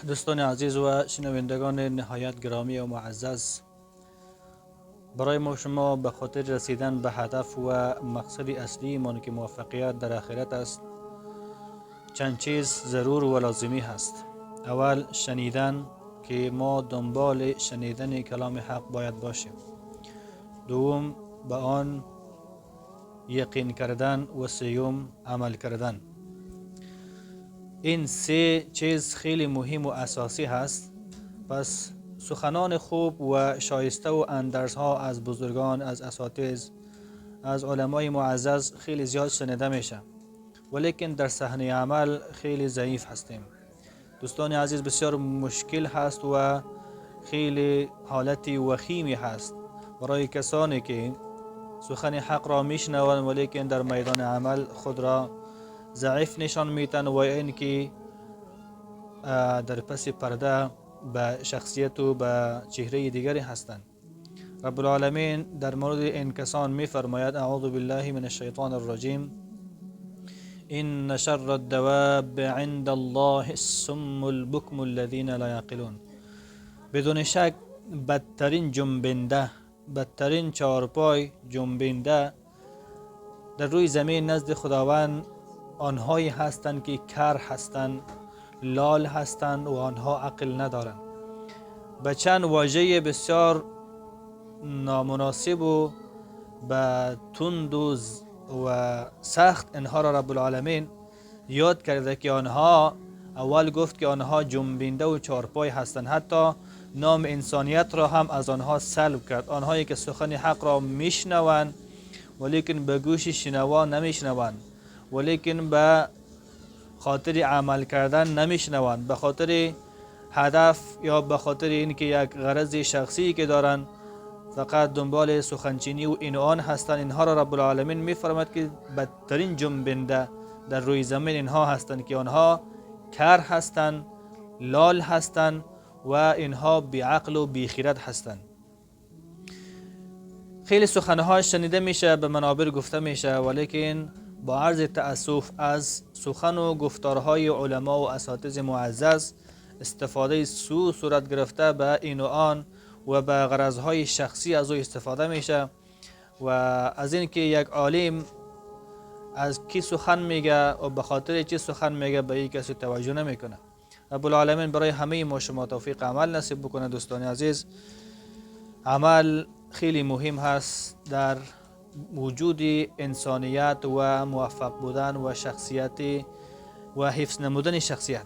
دوستان عزیز و شنوندگان نهایت گرامی و معزز، برای ما شما به خاطر رسیدن به هدف و مقصد اصلی ما که موفقیت در آخرت است، چند چیز ضرور و لازمی هست. اول شنیدن که ما دنبال شنیدن کلام حق باید باشیم. دوم به آن یقین کردن و سوم عمل کردن. این سه چیز خیلی مهم و اساسی هست. پس سخنان خوب و شایسته و اندرز ها از بزرگان، از اساتید، از علمای معزز خیلی زیاد شنیده میشه، ولیکن در صحنه عمل خیلی ضعیف هستیم. دوستان عزیز، بسیار مشکل هست و خیلی حالت وخیمی هست برای کسانی که سخن حق را میشنوند ولیکن در میدان عمل خود را ضعیف نشان میتن و اینکه در پس پرده به شخصیت و به چهره دیگری هستند. رب العالمین در مورد این کسان میفرماید: اعوذ بالله من الشیطان الرجیم، ان شر الدواب عند الله الصم البكم الذين لا يعقلون. بدون شک بدترین جنبنده، بدترین چهارپای جنبنده در روی زمین نزد خداوند آنهایی هستند که کر هستند، لال هستند و آنها عقل ندارند. به چند واژه بسیار نامناسب و به تند و سخت اینها را رب العالمین یاد کرده که آنها، اول گفت که آنها جنبنده و چارپای هستند، حتی نام انسانیت را هم از آنها سلب کرد. آنهایی که سخن حق را میشنوند ولیکن به گوش شنوا نمیشنوند، ولیکن به خاطر عمل کردن نمیشنوند، به خاطر هدف یا به خاطر اینکه یک غرض شخصی که دارند فقط دنبال سخنچینی و این آن هستند. اینها را رب العالمین میفرماید که بدترین جنبنده در روی زمین اینها هستند که آنها کر هستند، لال هستند و اینها بیعقل و بیخیرت هستند. خیلی سخنها شنیده میشه، به منابر گفته میشه، ولیکن با عرض تأسف از سخن و گفتارهای علما و اساتید معزز استفاده سو صورت گرفته به این و آن و به غرضهای شخصی از او استفاده میشه و از اینکه یک عالم از کی سخن میگه و به خاطر چی سخن میگه به یک کسی توجه نمیکنه. رب العالمین برای همه ما شما توفیق عمل نصیب بکنه. دوستان عزیز، عمل خیلی مهم هست در وجود انسانیت و موفق بودن و شخصیت و حفظ نمودن شخصیت.